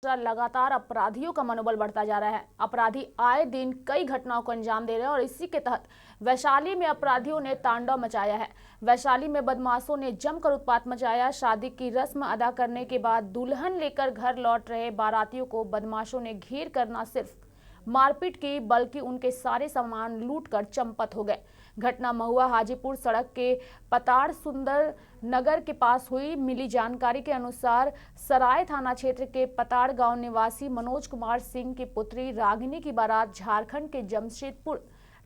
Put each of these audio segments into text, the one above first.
लगातार अपराधियों का मनोबल बढ़ता जा रहा है। अपराधी आए दिन कई घटनाओं को अंजाम दे रहे हैं और इसी के तहत वैशाली में अपराधियों ने तांडव मचाया है। वैशाली में बदमाशों ने जमकर उत्पात मचाया। शादी की रस्म अदा करने के बाद दुल्हन लेकर घर लौट रहे बारातियों को बदमाशों ने घेर कर न सिर्फ मारपीट की बल्कि उनके सारे सामान लूटकर चंपत हो गए। घटना महुआ हाजीपुर सड़क के पताड़ सुंदर नगर के पास हुई। मिली जानकारी के अनुसार सराय थाना क्षेत्र के पताड़ गांव निवासी मनोज कुमार सिंह की पुत्री रागिनी की बारात झारखंड के जमशेदपुर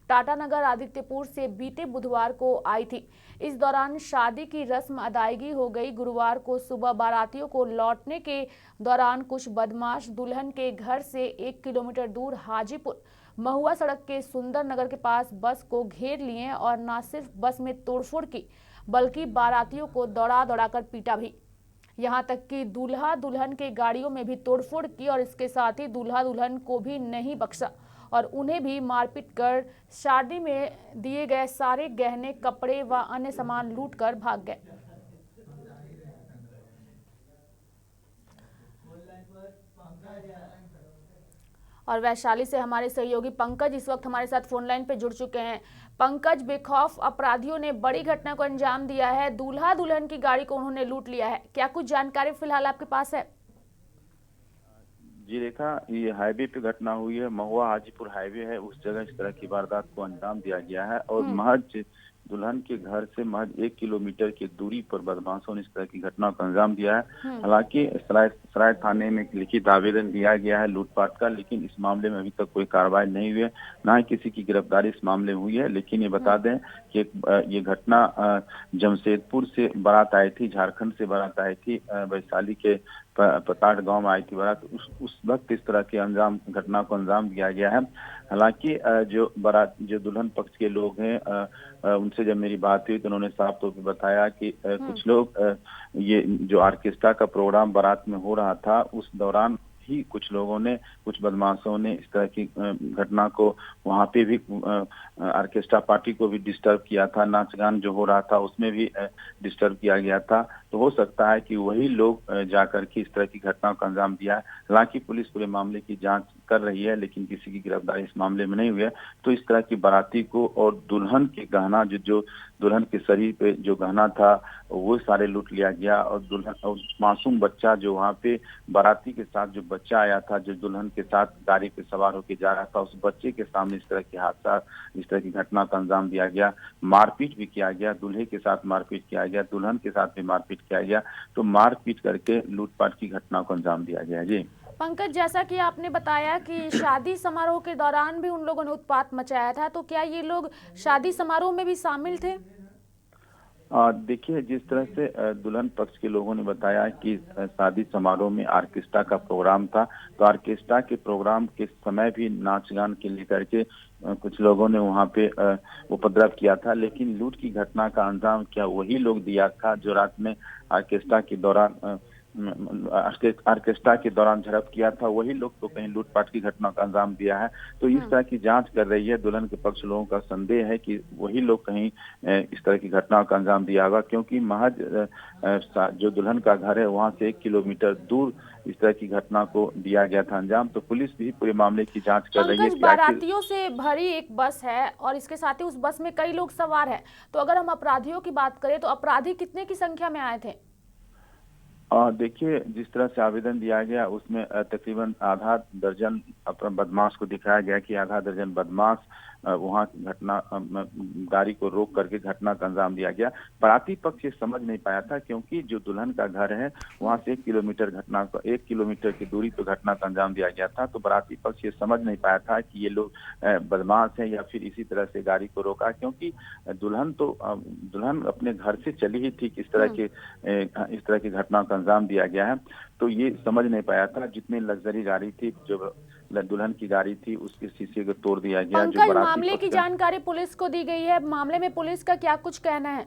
टाटानगर आदित्यपुर से बीते बुधवार को आई थी। इस दौरान शादी की रस्म अदायगी हो गई। गुरुवार को सुबह बारातियों को लौटने के दौरान कुछ बदमाश दुल्हन के घर से 1 किलोमीटर दूर हाजीपुर महुआ सड़क के सुंदर नगर के पास बस को घेर लिए और न सिर्फ बस में तोड़फोड़ की बल्कि बारातियों को दौड़ा दौड़ाकर पीटा भी। यहां तक कि दूल्हा दुल्हन के गाड़ियों में भी तोड़फोड़ की और इसके साथ ही दूल्हा दुल्हन को भी नहीं बख्शा और उन्हें भी मारपीट कर शादी में दिए गए सारे गहने, कपड़े व अन्य सामान लूट कर भाग गए। और वैशाली से हमारे सहयोगी पंकज इस वक्त हमारे साथ फोन लाइन पे जुड़ चुके हैं। पंकज, बेखौफ अपराधियों ने बड़ी घटना को अंजाम दिया है। दूल्हा दुल्हन की गाड़ी को उन्होंने लूट लिया है। क्या कुछ जानकारी फिलहाल आपके पास है? जी रेखा, ये हाईवे पे घटना हुई है। महुआ हाजीपुर हाईवे है, उस जगह इस तरह की वारदात को अंजाम दिया गया है और महज दुल्हन के घर से महज 1 किलोमीटर की दूरी पर बदमाशों ने इस तरह की घटना को अंजाम दिया है। हालांकि सराय थाने में एक लिखित आवेदन दिया गया है लूटपाट का, लेकिन इस मामले में अभी तक कोई कार्रवाई नहीं हुई है, ना ही किसी की गिरफ्तारी इस मामले में हुई है। लेकिन ये बता दें कि ये घटना जमशेदपुर से बारात आई थी, झारखंड से बारात आई थी, वैशाली के पताड़ गांव में आई थी बारात। उस वक्त इस तरह के घटना को अंजाम दिया गया है। हालांकि जो दुल्हन पक्ष के लोग हैं, उनसे जब मेरी बात हुई तो उन्होंने साफ तौर पे बताया कि कुछ लोग ये जो ऑर्केस्ट्रा का प्रोग्राम बारात में हो रहा था उस दौरान ही कुछ बदमाशों ने इस तरह की घटना को वहां पे भी ऑर्केस्ट्रा पार्टी को भी डिस्टर्ब किया था। नाच गान जो हो रहा था उसमें भी डिस्टर्ब किया गया था। तो हो सकता है कि वही लोग जाकर के इस तरह की घटना को अंजाम दिया है। हालांकि पुलिस पूरे मामले की जांच कर रही है, लेकिन किसी की गिरफ्तारी इस मामले में नहीं हुई है। तो इस तरह की बाराती को और दुल्हन के गहना जो दुल्हन के शरीर पे जो गहना था वो सारे लूट लिया गया और दुल्हन और मासूम बच्चा जो वहाँ पे बाराती के साथ जो बच्चा आया था, जो दुल्हन के साथ गाड़ी पे सवार होकर जा रहा था, उस बच्चे के सामने इस तरह की घटना का अंजाम दिया गया। मारपीट भी किया गया, दूल्हे के साथ मारपीट किया गया, दुल्हन के साथ भी मारपीट किया गया। तो मारपीट करके लूटपाट की घटना को अंजाम दिया गया। जी पंकज, जैसा कि आपने बताया कि शादी समारोह के दौरान भी उन लोगों ने उत्पात मचाया था, तो क्या ये लोग शादी समारोह में भी शामिल थे? देखिए, जिस तरह से दुल्हन पक्ष के लोगों ने बताया कि शादी समारोह में ऑर्केस्ट्रा का प्रोग्राम था, तो ऑर्केस्ट्रा के प्रोग्राम के समय भी नाच गान के लेकर के कुछ लोगों ने वहां पे उपद्रव किया था। लेकिन लूट की घटना का अंजाम क्या वही लोग दिया था जो रात में ऑर्केस्ट्रा के दौरान झड़प किया था? वही लोग तो कहीं लूटपाट की घटना का अंजाम दिया है। तो इस तरह की जांच कर रही है दुल्हन के पक्ष लोगों का संदेह है कि वही लोग कहीं इस तरह की घटना का अंजाम दिया होगा, क्योंकि महज जो दुल्हन का घर है वहां से 1 किलोमीटर दूर इस तरह की घटना को दिया गया था अंजाम। तो पुलिस भी पूरे मामले की जांच कर रही है पंकज, कि आखिर बारातियों से भरी एक बस है और इसके साथ ही उस बस में कई लोग सवार हैं। तो अगर हम अपराधियों की बात करें तो अपराधी कितने की संख्या में आए थे? देखिए, जिस तरह से आवेदन दिया गया उसमें तकरीबन आधा दर्जन बदमाश को दिखाया गया कि आधा दर्जन बदमाश वहां गाड़ी को रोक करके घटना का अंजाम दिया गया। बाराती पक्ष ये समझ नहीं पाया था, क्योंकि जो दुल्हन का घर है वहां से 1 किलोमीटर की दूरी पर घटना का अंजाम दिया गया था। तो बाराती पक्ष ये समझ नहीं पाया था कि ये लोग बदमाश हैं या फिर इसी तरह से गाड़ी को रोका, क्योंकि दुल्हन अपने घर से चली ही थी। इस तरह की घटना का अंजाम दिया गया है। तो ये समझ नहीं पाया था। जितनी लग्जरी गाड़ी थी, जो दुल्हन की गाड़ी थी, उसके शीशे को तोड़ दिया गया। जो पंकज, बाराती मामले की पक्ष जानकारी पुलिस को दी गई है। मामले में पुलिस का क्या कुछ कहना है?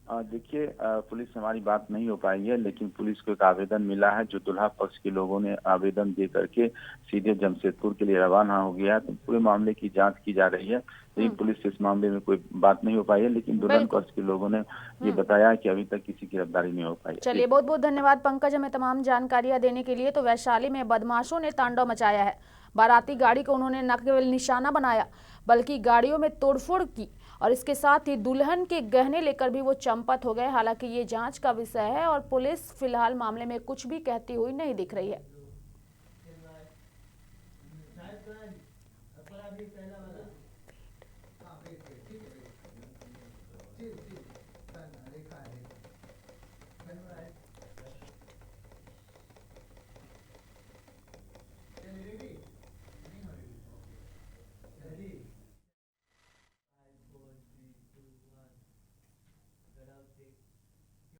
देखिए, पुलिस से हमारी बात नहीं हो पाई है, लेकिन पुलिस को एक आवेदन मिला है जो दुल्हा पक्ष के लोगों ने आवेदन दे करके सीधे जमशेदपुर के लिए रवाना हो गया है। तो पूरे मामले की जांच की जा रही है, लेकिन पुलिस से इस मामले में कोई बात नहीं हो पाई है। लेकिन दुल्हन बिल्कुल। पक्ष के लोगों ने ये बताया है कि अभी तक किसी की गिरफ्तारी नहीं हो पाई है। चलिए, जी। बहुत बहुत धन्यवाद पंकज हमें तमाम जानकारियां देने के लिए। तो वैशाली में बदमाशों ने तांडव मचाया है। बाराती गाड़ी को उन्होंने न केवल निशाना बनाया, बल्कि गाड़ियों में तोड़फोड़ की और इसके साथ ही दुल्हन के गहने लेकर भी वो चंपत हो गए। हालांकि ये जांच का विषय है और पुलिस फिलहाल मामले में कुछ भी कहती हुई नहीं दिख रही है।